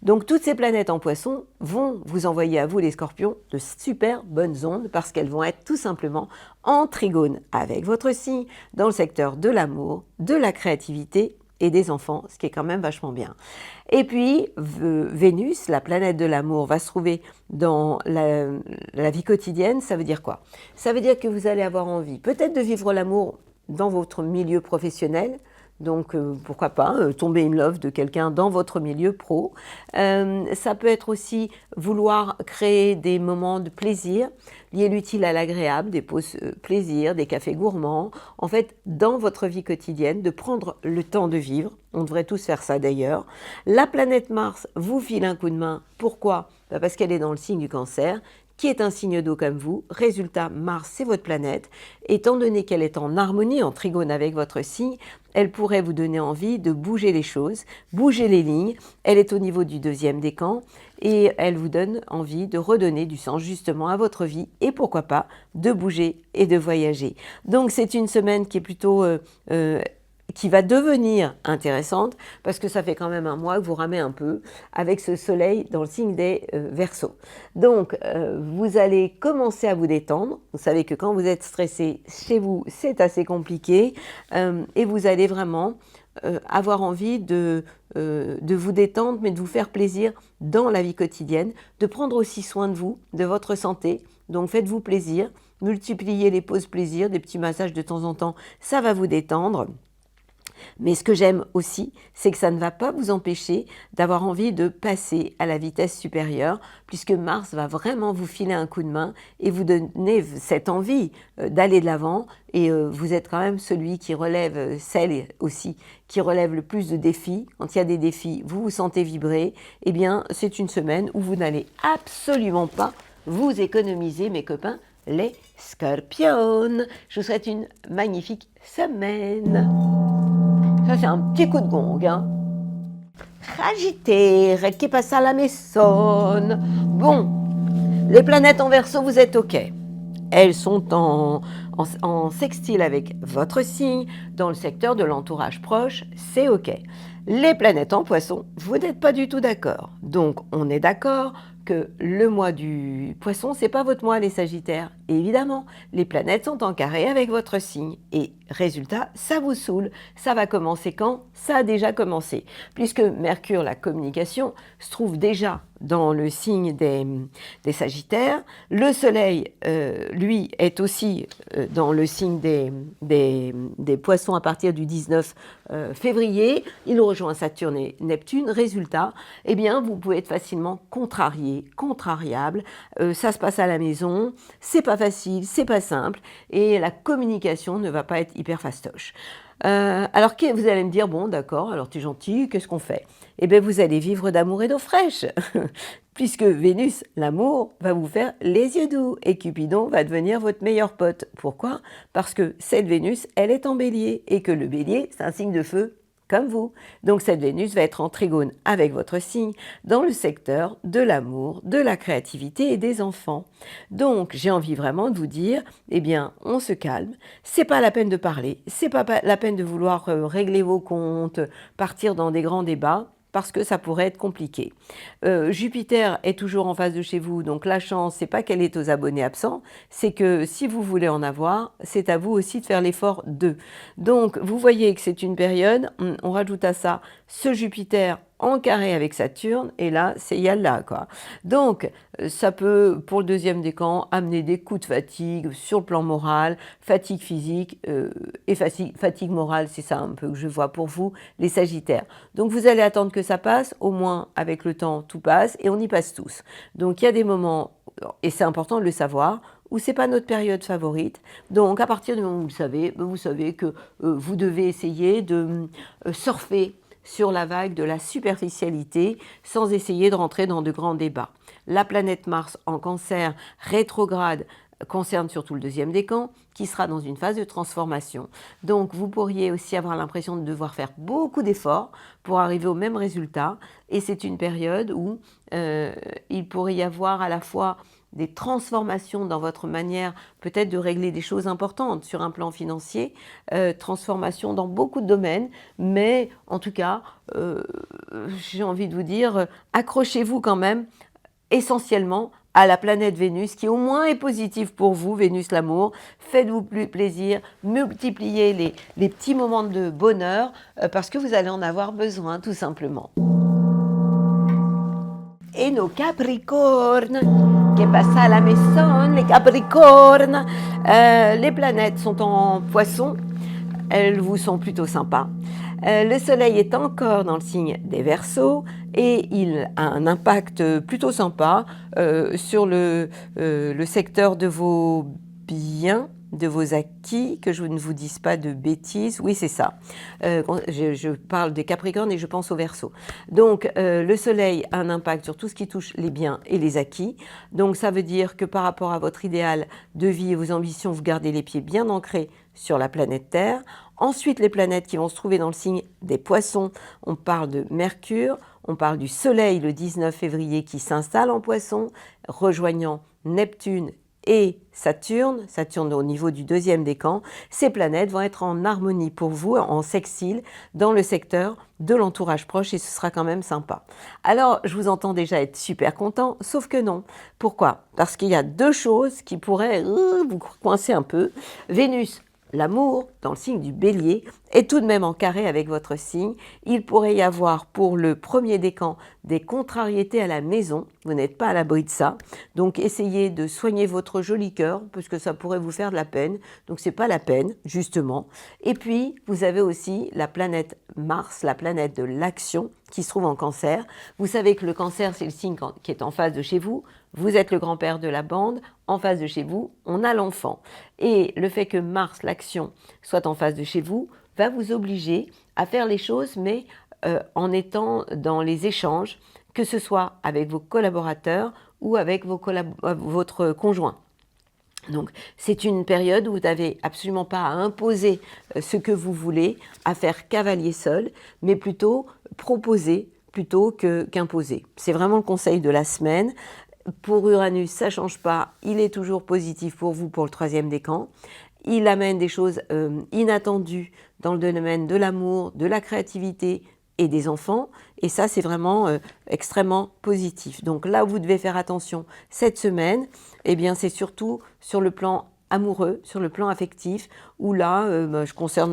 Donc toutes ces planètes en Poisson vont vous envoyer à vous les Scorpions de super bonnes ondes parce qu'elles vont être tout simplement en trigone avec votre signe dans le secteur de l'amour, de la créativité et des enfants, ce qui est quand même vachement bien. Et puis, Vénus, la planète de l'amour, va se trouver dans la vie quotidienne. Ça veut dire quoi? Ça veut dire que vous allez avoir envie peut-être de vivre l'amour dans votre milieu professionnel. Donc, pourquoi pas tomber in love de quelqu'un dans votre milieu pro. Ça peut être aussi vouloir créer des moments de plaisir, lier l'utile à l'agréable, des pauses plaisir, des cafés gourmands. En fait, dans votre vie quotidienne, de prendre le temps de vivre. On devrait tous faire ça d'ailleurs. La planète Mars vous file un coup de main. Pourquoi? Parce qu'elle est dans le signe du Cancer, qui est un signe d'eau comme vous. Résultat, Mars, c'est votre planète. Étant donné qu'elle est en harmonie, en trigone avec votre signe, elle pourrait vous donner envie de bouger les choses, bouger les lignes. Elle est au niveau du 2e décan et elle vous donne envie de redonner du sens justement à votre vie et pourquoi pas de bouger et de voyager. Donc c'est une semaine qui est plutôt qui va devenir intéressante parce que ça fait quand même un mois que vous ramez un peu avec ce soleil dans le signe des Verseaux. Donc, vous allez commencer à vous détendre. Vous savez que quand vous êtes stressé chez vous, c'est assez compliqué et vous allez vraiment avoir envie de vous détendre, mais de vous faire plaisir dans la vie quotidienne, de prendre aussi soin de vous, de votre santé. Donc, faites-vous plaisir, multipliez les pauses plaisir, des petits massages de temps en temps, ça va vous détendre. Mais ce que j'aime aussi, c'est que ça ne va pas vous empêcher d'avoir envie de passer à la vitesse supérieure, puisque Mars va vraiment vous filer un coup de main et vous donner cette envie d'aller de l'avant. Et vous êtes quand même celui qui relève, celle aussi, qui relève le plus de défis. Quand il y a des défis, vous vous sentez vibrer. Eh bien, c'est une semaine où vous n'allez absolument pas vous économiser, mes copains, les Scorpions. Je vous souhaite une magnifique semaine. Ça, c'est un petit coup de gong. Hein. Agiter, qui passe à la maison. Bon, les planètes en Verseau, vous êtes OK. Elles sont en sextile avec votre signe, dans le secteur de l'entourage proche, c'est OK. Les planètes en Poisson, vous n'êtes pas du tout d'accord. Donc, on est d'accord que le mois du Poisson, c'est pas votre mois, les Sagittaires. Et évidemment, les planètes sont en carré avec votre signe. Et résultat, ça vous saoule. Ça va commencer quand? Ça a déjà commencé. Puisque Mercure, la communication, se trouve déjà dans le signe des Sagittaires. Le Soleil, lui, est aussi dans le signe des Poissons à partir du 19 février. Il rejoint Saturne et Neptune. Résultat, eh bien, vous pouvez être facilement contrarié, contrariable. Ça se passe à la maison. C'est pas facile, c'est pas simple. Et la communication ne va pas être hyper fastoche. Alors vous allez me dire, bon d'accord, alors tu es gentil, qu'est-ce qu'on fait? Eh bien vous allez vivre d'amour et d'eau fraîche, puisque Vénus, l'amour, va vous faire les yeux doux et Cupidon va devenir votre meilleur pote. Pourquoi? Parce que cette Vénus, elle est en Bélier et que le Bélier, c'est un signe de feu comme vous. Donc cette Vénus va être en trigone avec votre signe dans le secteur de l'amour, de la créativité et des enfants. Donc j'ai envie vraiment de vous dire, eh bien on se calme, c'est pas la peine de parler, c'est pas la peine de vouloir régler vos comptes, partir dans des grands débats, parce que ça pourrait être compliqué. Jupiter est toujours en face de chez vous, donc la chance, c'est pas qu'elle est aux abonnés absents, c'est que si vous voulez en avoir, c'est à vous aussi de faire l'effort d'eux. Donc, vous voyez que c'est une période, on rajoute à ça ce Jupiter en carré avec Saturne, et là, c'est yalla, quoi. Donc, ça peut, pour le deuxième décan, amener des coups de fatigue sur le plan moral, fatigue physique et fatigue morale, c'est ça un peu que je vois pour vous, les Sagittaires. Donc, vous allez attendre que ça passe, au moins, avec le temps, tout passe, et on y passe tous. Donc, il y a des moments, et c'est important de le savoir, où c'est pas notre période favorite. Donc, à partir du moment où vous savez que vous devez essayer de surfer sur la vague de la superficialité sans essayer de rentrer dans de grands débats. La planète Mars en Cancer rétrograde concerne surtout le deuxième décan qui sera dans une phase de transformation. Donc vous pourriez aussi avoir l'impression de devoir faire beaucoup d'efforts pour arriver au même résultat et c'est une période où il pourrait y avoir à la fois des transformations dans votre manière peut-être de régler des choses importantes sur un plan financier, transformations dans beaucoup de domaines, mais en tout cas, j'ai envie de vous dire, accrochez-vous quand même essentiellement à la planète Vénus, qui au moins est positive pour vous, Vénus l'amour. Faites-vous plaisir, multipliez les petits moments de bonheur, parce que vous allez en avoir besoin, tout simplement. Et nos Capricornes, qui passent à la maison, les Capricornes, les planètes sont en Poisson, elles vous sont plutôt sympas. Le Soleil est encore dans le signe des Verseaux et il a un impact plutôt sympa sur le secteur de vos biens, de vos acquis, que je ne vous dise pas de bêtises. Oui, c'est ça. Je parle des Capricornes et je pense aux Verseaux. Donc, le Soleil a un impact sur tout ce qui touche les biens et les acquis. Donc, ça veut dire que par rapport à votre idéal de vie et vos ambitions, vous gardez les pieds bien ancrés sur la planète Terre. Ensuite, les planètes qui vont se trouver dans le signe des Poissons, on parle de Mercure, on parle du Soleil le 19 février qui s'installe en Poissons, rejoignant Neptune et Saturne au niveau du deuxième décan, ces planètes vont être en harmonie pour vous, en sextile, dans le secteur de l'entourage proche et ce sera quand même sympa. Alors, je vous entends déjà être super content, sauf que non. Pourquoi? Parce qu'il y a deux choses qui pourraient vous coincer un peu. Vénus, l'amour, dans le signe du Bélier, est tout de même en carré avec votre signe. Il pourrait y avoir pour le premier décan des contrariétés à la maison. Vous n'êtes pas à l'abri de ça. Donc essayez de soigner votre joli cœur parce que ça pourrait vous faire de la peine. Donc c'est pas la peine, justement. Et puis, vous avez aussi la planète Mars, la planète de l'action, qui se trouve en Cancer. Vous savez que le Cancer, c'est le signe qui est en face de chez vous. Vous êtes le grand-père de la bande. En face de chez vous, on a l'enfant. Et le fait que Mars, l'action, soit en face de chez vous, va vous obliger à faire les choses, mais en étant dans les échanges, que ce soit avec vos collaborateurs ou avec votre conjoint. Donc, c'est une période où vous n'avez absolument pas à imposer ce que vous voulez, à faire cavalier seul, mais plutôt proposer plutôt qu'imposer. C'est vraiment le conseil de la semaine. Pour Uranus, ça ne change pas, il est toujours positif pour vous pour le troisième décan. Il amène des choses inattendues dans le domaine de l'amour, de la créativité et des enfants. Et ça, c'est vraiment extrêmement positif. Donc là où vous devez faire attention cette semaine, eh bien, c'est surtout sur le plan amoureux, sur le plan affectif, où là,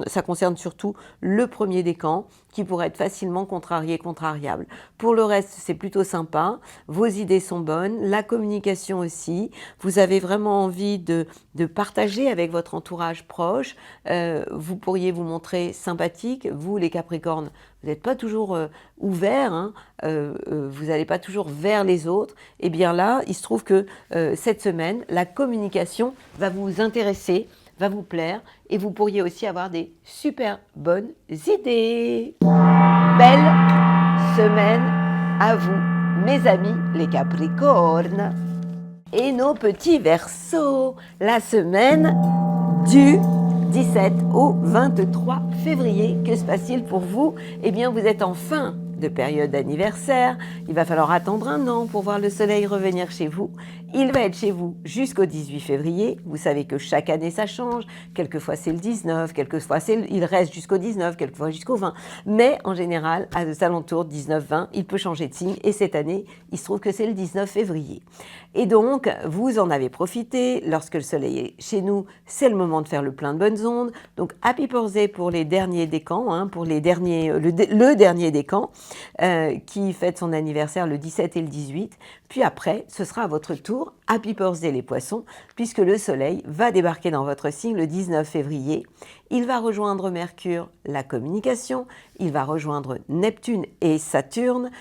ça concerne surtout le premier décan, qui pourrait être facilement contrariable. Pour le reste, c'est plutôt sympa, vos idées sont bonnes, la communication aussi, vous avez vraiment envie de partager avec votre entourage proche, vous pourriez vous montrer sympathique, vous les Capricornes, vous n'êtes pas toujours ouverts, hein, vous n'allez pas toujours vers les autres, et bien là, il se trouve que cette semaine, la communication va vous intéresser, va vous plaire, et vous pourriez aussi avoir des super bonnes idées. Belle semaine à vous, mes amis les Capricornes. Et nos petits Verseaux, la semaine du 17 au 23 février. Que se passe-t-il pour vous? Eh bien, vous êtes en fin de période d'anniversaire. Il va falloir attendre un an pour voir le soleil revenir chez vous. Il va être chez vous jusqu'au 18 février. Vous savez que chaque année, ça change. Quelquefois, c'est le 19, quelquefois, il reste jusqu'au 19, quelquefois jusqu'au 20. Mais en général, à des alentours 19-20, il peut changer de signe. Et cette année, il se trouve que c'est le 19 février. Et donc, vous en avez profité. Lorsque le soleil est chez nous, c'est le moment de faire le plein de bonnes ondes. Donc, happy birthday pour les derniers décans, hein, pour les derniers, le dernier décan, qui fête son anniversaire le 17 et le 18. Puis après, ce sera à votre tour, happy birthday les poissons, puisque le soleil va débarquer dans votre signe le 19 février. Il va rejoindre Mercure, la communication, il va rejoindre Neptune et Saturne,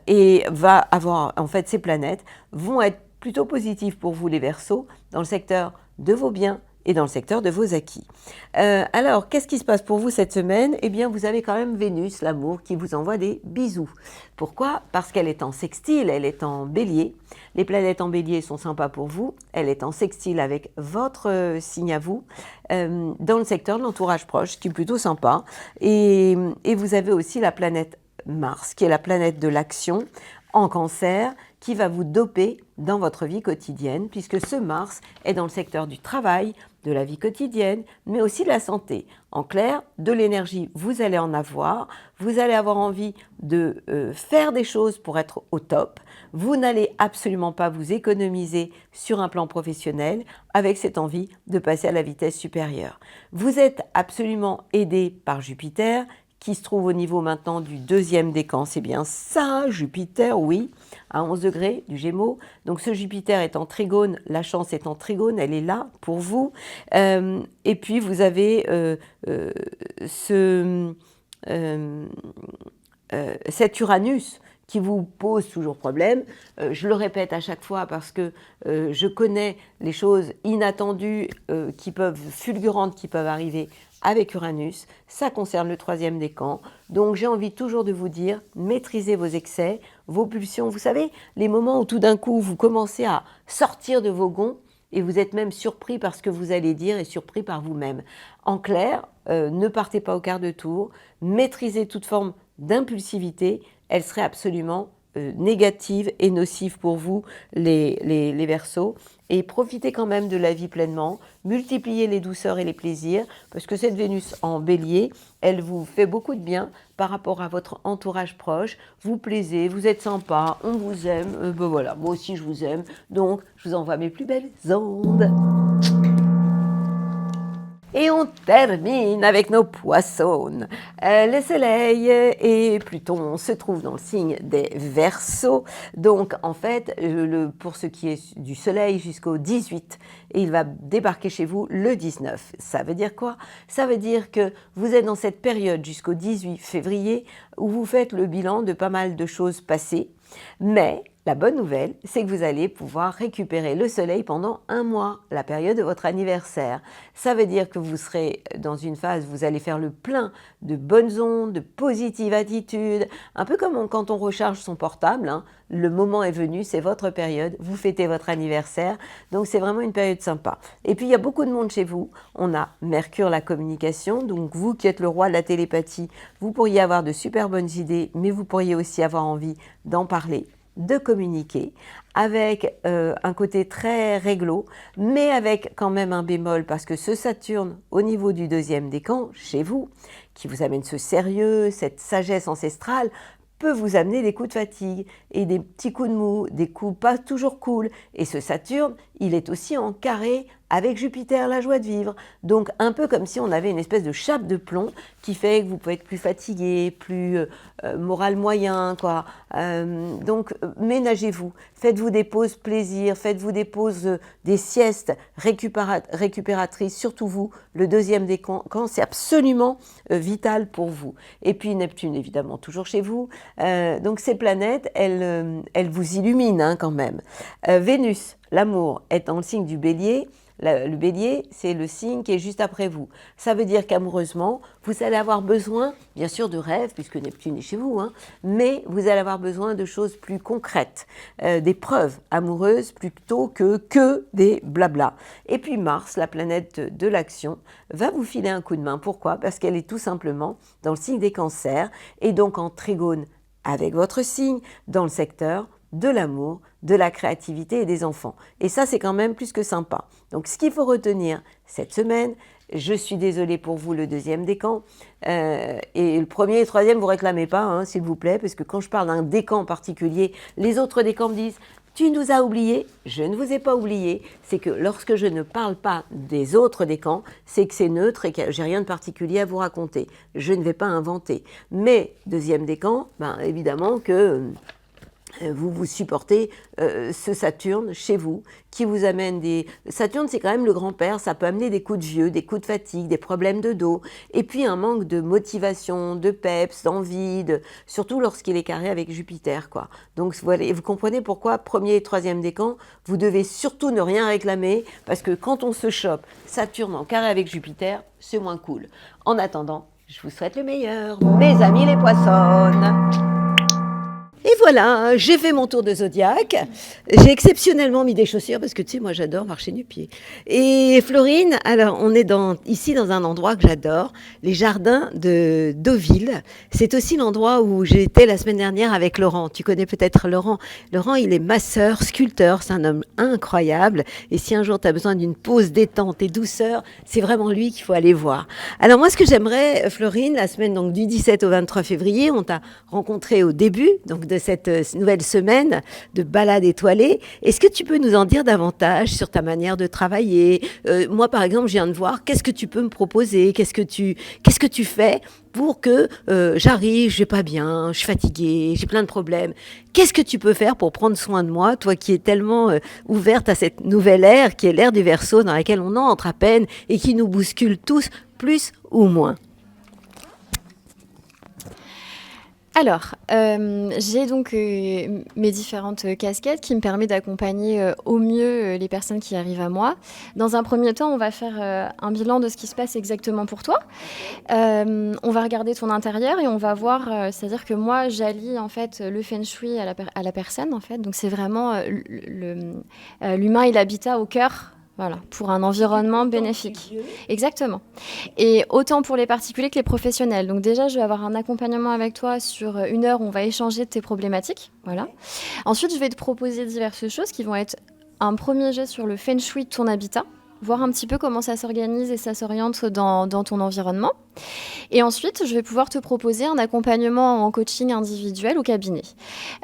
et va avoir, en fait, ces planètes vont être plutôt positives pour vous les Verseaux, dans le secteur de vos biens, et dans le secteur de vos acquis. Alors, qu'est-ce qui se passe pour vous cette semaine? Eh bien, vous avez quand même Vénus, l'amour, qui vous envoie des bisous. Pourquoi? Parce qu'elle est en sextile, elle est en bélier. Les planètes en bélier sont sympas pour vous. Elle est en sextile avec votre signe à vous, dans le secteur de l'entourage proche, qui est plutôt sympa. Et vous avez aussi la planète Mars, qui est la planète de l'action, en Cancer, qui va vous doper dans votre vie quotidienne, puisque ce Mars est dans le secteur du travail, de la vie quotidienne, mais aussi de la santé. En clair, de l'énergie, vous allez en avoir, vous allez avoir envie de faire des choses pour être au top, vous n'allez absolument pas vous économiser sur un plan professionnel avec cette envie de passer à la vitesse supérieure. Vous êtes absolument aidé par Jupiter, qui se trouve au niveau maintenant du deuxième décan. C'est bien ça, Jupiter, oui, à 11 degrés du Gémeaux. Donc ce Jupiter est en trigone, la chance est en trigone, elle est là pour vous. Et puis vous avez cet Uranus qui vous pose toujours problème. Je le répète à chaque fois parce que je connais les choses inattendues fulgurantes qui peuvent arriver avec Uranus. Ça concerne le troisième décan. Donc j'ai envie toujours de vous dire, maîtrisez vos excès, vos pulsions. Vous savez, les moments où tout d'un coup vous commencez à sortir de vos gonds et vous êtes même surpris par ce que vous allez dire et surpris par vous-même. En clair, ne partez pas au quart de tour, maîtrisez toute forme d'impulsivité, elle serait absolument négatives et nocives pour vous, les Verseaux. Et profitez quand même de la vie pleinement, multipliez les douceurs et les plaisirs, parce que cette Vénus en Bélier, elle vous fait beaucoup de bien par rapport à votre entourage proche. Vous plaisez, vous êtes sympa, on vous aime, ben voilà, moi aussi je vous aime, donc je vous envoie mes plus belles ondes. Et on termine avec nos poissons. Le Soleil et Pluton se trouvent dans le signe des Verseaux. Donc, en fait, pour ce qui est du Soleil jusqu'au 18, et il va débarquer chez vous le 19. Ça veut dire quoi? Ça veut dire que vous êtes dans cette période jusqu'au 18 février où vous faites le bilan de pas mal de choses passées. Mais la bonne nouvelle, c'est que vous allez pouvoir récupérer le soleil pendant 1 mois, la période de votre anniversaire. Ça veut dire que vous serez dans une phase où vous allez faire le plein de bonnes ondes, de positive attitude, un peu comme quand on recharge son portable, hein. Le moment est venu, c'est votre période, vous fêtez votre anniversaire, donc c'est vraiment une période sympa. Et puis il y a beaucoup de monde chez vous, on a Mercure, la communication, donc vous qui êtes le roi de la télépathie, vous pourriez avoir de super bonnes idées, mais vous pourriez aussi avoir envie d'en parler, de communiquer, avec un côté très réglo, mais avec quand même un bémol, parce que ce Saturne, au niveau du 2e décan, chez vous, qui vous amène ce sérieux, cette sagesse ancestrale, peut vous amener des coups de fatigue et des petits coups de mou, des coups pas toujours cool. Et ce Saturne, il est aussi en carré avec Jupiter, la joie de vivre. Donc un peu comme si on avait une espèce de chape de plomb qui fait que vous pouvez être plus fatigué, plus moral moyen, quoi. Donc ménagez-vous, faites-vous des pauses plaisir, faites-vous des pauses, des siestes récupératrices, surtout vous, le 2e décan, c'est absolument vital pour vous. Et puis Neptune, évidemment, toujours chez vous. Donc ces planètes, elles vous illuminent hein, quand même. Vénus, l'amour, est dans le signe du Bélier. Le Bélier, c'est le signe qui est juste après vous. Ça veut dire qu'amoureusement, vous allez avoir besoin, bien sûr, de rêves, puisque Neptune est chez vous, hein, mais vous allez avoir besoin de choses plus concrètes, des preuves amoureuses plutôt que des blabla. Et puis Mars, la planète de l'action, va vous filer un coup de main. Pourquoi? Parce qu'elle est tout simplement dans le signe des Cancers, et donc en trigone avec votre signe, dans le secteur de l'amour, de la créativité et des enfants. Et ça, c'est quand même plus que sympa. Donc, ce qu'il faut retenir cette semaine, je suis désolée pour vous, le 2e décan, et le 1er et 3e, vous réclamez pas, hein, s'il vous plaît, parce que quand je parle d'un décan en particulier, les autres décans me disent « Tu nous as oubliés ». Je ne vous ai pas oubliés. C'est que lorsque je ne parle pas des autres décans, c'est que c'est neutre et que j'ai rien de particulier à vous raconter. Je ne vais pas inventer. Mais 2e décan, ben, évidemment que vous supportez ce Saturne chez vous, qui vous amène des... Saturne, c'est quand même le grand-père, ça peut amener des coups de vieux, des coups de fatigue, des problèmes de dos, et puis un manque de motivation, de peps, d'envie, surtout lorsqu'il est carré avec Jupiter, quoi. Donc voilà, vous comprenez pourquoi 1er et 3e décan, vous devez surtout ne rien réclamer, parce que quand on se chope Saturne en carré avec Jupiter, c'est moins cool. En attendant, je vous souhaite le meilleur, mes amis les poissons. Et voilà, j'ai fait mon tour de zodiaque. J'ai exceptionnellement mis des chaussures parce que tu sais, moi j'adore marcher nu pied. Et Florine, alors on est ici dans un endroit que j'adore, les jardins de Deauville. C'est aussi l'endroit où j'étais la semaine dernière avec Laurent. Tu connais peut-être Laurent. Laurent, il est masseur, sculpteur, c'est un homme incroyable. Et si un jour tu as besoin d'une pause détente et douceur, c'est vraiment lui qu'il faut aller voir. Alors moi, ce que j'aimerais, Florine, la semaine donc du 17 au 23 février, on t'a rencontré au début, donc de cette nouvelle semaine de balade étoilée. Est-ce que tu peux nous en dire davantage sur ta manière de travailler? Moi, par exemple, je viens de voir, qu'est-ce que tu peux me proposer? Qu'est-ce que tu fais pour que j'arrive, je vais pas bien, je suis fatiguée, j'ai plein de problèmes? Qu'est-ce que tu peux faire pour prendre soin de moi, toi qui es tellement ouverte à cette nouvelle ère, qui est l'ère du Verseau, dans laquelle on entre à peine et qui nous bouscule tous, plus ou moins? Alors, j'ai donc mes différentes casquettes qui me permettent d'accompagner au mieux les personnes qui arrivent à moi. Dans un premier temps, on va faire un bilan de ce qui se passe exactement pour toi. On va regarder ton intérieur et on va voir, c'est-à-dire que moi, j'allie en fait le feng shui à la personne en fait. Donc c'est vraiment l'humain et l'habitat au cœur Voilà, pour un environnement bénéfique. Exactement. Et autant pour les particuliers que les professionnels. Donc déjà, je vais avoir un accompagnement avec toi sur 1 heure où on va échanger de tes problématiques. Voilà. Ensuite, je vais te proposer diverses choses qui vont être un premier jet sur le feng shui de ton habitat, voir un petit peu comment ça s'organise et ça s'oriente dans ton environnement. Et ensuite, je vais pouvoir te proposer un accompagnement en coaching individuel au cabinet.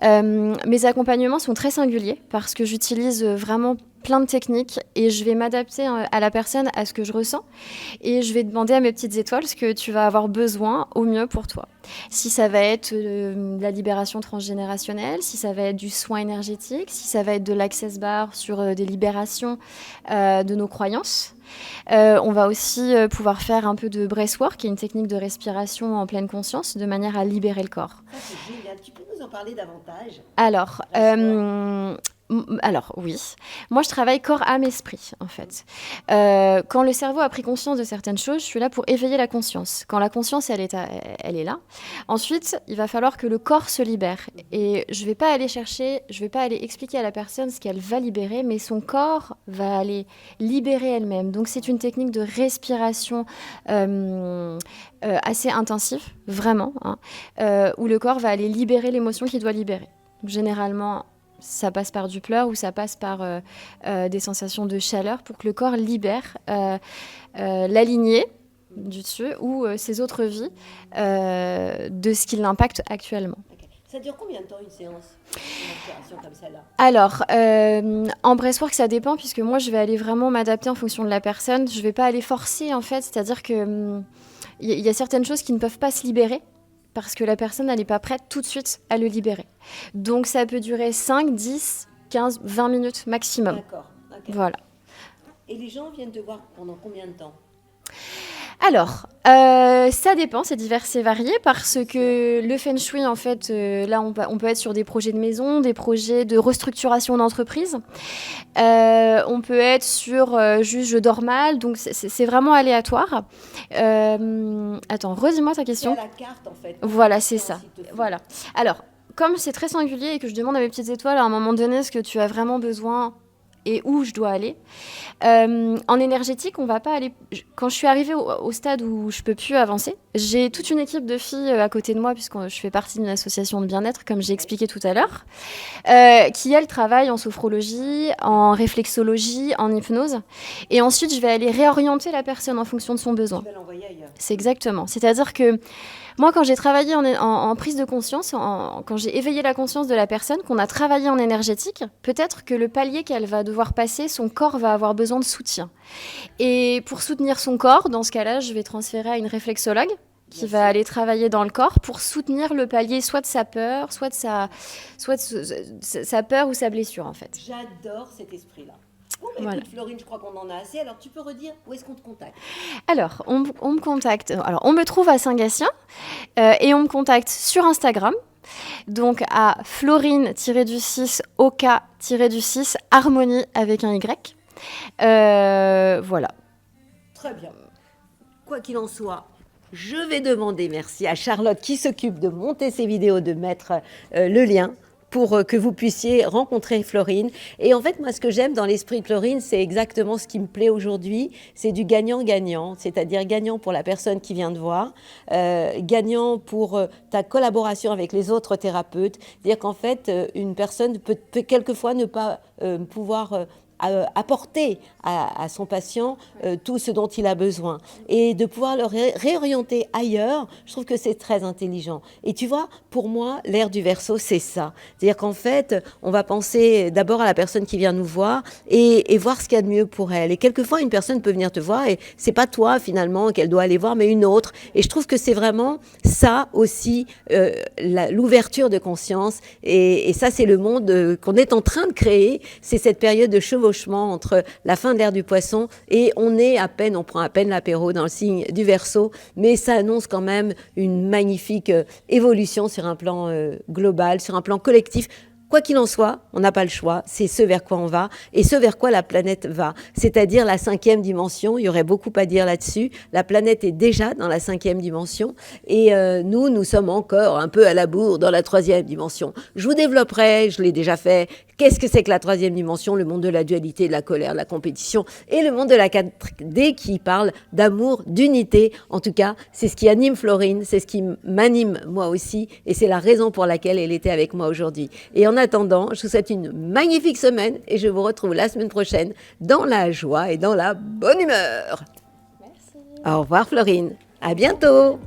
Mes accompagnements sont très singuliers parce que j'utilise vraiment plein de techniques et je vais m'adapter à la personne, à ce que je ressens, et je vais demander à mes petites étoiles ce que tu vas avoir besoin au mieux pour toi. Si ça va être la libération transgénérationnelle, si ça va être du soin énergétique, si ça va être de l'access bar sur des libérations de nos croyances. On va aussi pouvoir faire un peu de breathwork, qui est une technique de respiration en pleine conscience, de manière à libérer le corps. Ça, c'est génial. Tu peux nous en parler davantage? Alors oui, moi je travaille corps, âme, esprit en fait. Quand le cerveau a pris conscience de certaines choses, je suis là pour éveiller la conscience. Quand la conscience elle est là, ensuite il va falloir que le corps se libère. Et je vais pas aller expliquer à la personne ce qu'elle va libérer, mais son corps va aller libérer elle-même. Donc c'est une technique de respiration assez intensive, vraiment, où le corps va aller libérer l'émotion qu'il doit libérer. Donc, généralement, ça passe par du pleur ou ça passe par des sensations de chaleur pour que le corps libère la lignée du dessus ou ses autres vies de ce qui l'impacte actuellement. Okay. Ça dure combien de temps une séance, une opération comme celle-là? Alors, en breathwork, ça dépend puisque moi, je vais aller vraiment m'adapter en fonction de la personne. Je ne vais pas aller forcer en fait, c'est-à-dire que y a certaines choses qui ne peuvent pas se libérer parce que la personne, elle n'est pas prête tout de suite à le libérer. Donc, ça peut durer 5, 10, 15, 20 minutes maximum. D'accord. Okay. Voilà. Et les gens viennent te voir pendant combien de temps? Alors, ça dépend, c'est divers et varié parce que le feng shui, en fait, là, on peut être sur des projets de maison, des projets de restructuration d'entreprise. On peut être sur juste je dors mal, donc c'est vraiment aléatoire. Attends, redis-moi ta question. C'est à la carte, en fait. Voilà, c'est ça. Voilà. Alors, comme c'est très singulier et que je demande à mes petites étoiles à un moment donné ce que tu as vraiment besoin et où je dois aller. En énergétique, on va pas aller... Quand je suis arrivée au stade où je peux plus avancer, j'ai toute une équipe de filles à côté de moi, puisque je fais partie d'une association de bien-être, comme j'ai expliqué tout à l'heure, qui, elles, travaillent en sophrologie, en réflexologie, en hypnose. Et ensuite, je vais aller réorienter la personne en fonction de son besoin. Tu vas l'envoyer ailleurs. C'est exactement. C'est-à-dire que moi, quand j'ai travaillé en prise de conscience, quand j'ai éveillé la conscience de la personne, qu'on a travaillé en énergétique, peut-être que le palier qu'elle va devoir passer, son corps va avoir besoin de soutien. Et pour soutenir son corps, dans ce cas-là, je vais transférer à une réflexologue qui va aller travailler dans le corps pour soutenir le palier soit de sa peur, soit de sa peur ou sa blessure, en fait. J'adore cet esprit-là. Bon, Voilà. Écoute, Florine, je crois qu'on en a assez. Alors, tu peux redire où est-ce qu'on te contacte? Alors, on me contacte. Alors, on me trouve à Saint-Gatien et on me contacte sur Instagram. Donc, à Florine-du-6, OK-du-6, harmonie avec un Y. Voilà. Très bien. Quoi qu'il en soit, je vais demander merci à Charlotte qui s'occupe de monter ces vidéos, de mettre le lien pour que vous puissiez rencontrer Florine. Et en fait, moi, ce que j'aime dans l'esprit de Florine, c'est exactement ce qui me plaît aujourd'hui. C'est du gagnant-gagnant, c'est-à-dire gagnant pour la personne qui vient te voir, gagnant pour ta collaboration avec les autres thérapeutes. C'est-à-dire qu'en fait, une personne peut quelquefois ne pas pouvoir apporter à son patient tout ce dont il a besoin et de pouvoir le réorienter ailleurs, je trouve que c'est très intelligent. Et tu vois, pour moi, l'ère du Verseau, c'est ça. C'est-à-dire qu'en fait, on va penser d'abord à la personne qui vient nous voir et voir ce qu'il y a de mieux pour elle. Et quelquefois, une personne peut venir te voir et c'est pas toi finalement qu'elle doit aller voir, mais une autre. Et je trouve que c'est vraiment ça aussi, l'ouverture de conscience. Et ça, c'est le monde qu'on est en train de créer. C'est cette période de chevauchement entre la fin de l'ère du Poisson et on prend à peine l'apéro dans le signe du Verseau, mais ça annonce quand même une magnifique évolution sur un plan global, sur un plan collectif. Quoi qu'il en soit, on n'a pas le choix, c'est ce vers quoi on va et ce vers quoi la planète va, c'est-à-dire la 5e dimension. Il y aurait beaucoup à dire là-dessus. La planète est déjà dans la 5e dimension et nous sommes encore un peu à la bourre dans la 3e dimension. Je vous développerai, je l'ai déjà fait, qu'est-ce que c'est que la 3e dimension, le monde de la dualité, de la colère, de la compétition et le monde de la 4D qui parle d'amour, d'unité. En tout cas, c'est ce qui anime Florine, c'est ce qui m'anime moi aussi et c'est la raison pour laquelle elle était avec moi aujourd'hui. Et en attendant, je vous souhaite une magnifique semaine et je vous retrouve la semaine prochaine dans la joie et dans la bonne humeur. Merci. Au revoir Florine, à bientôt.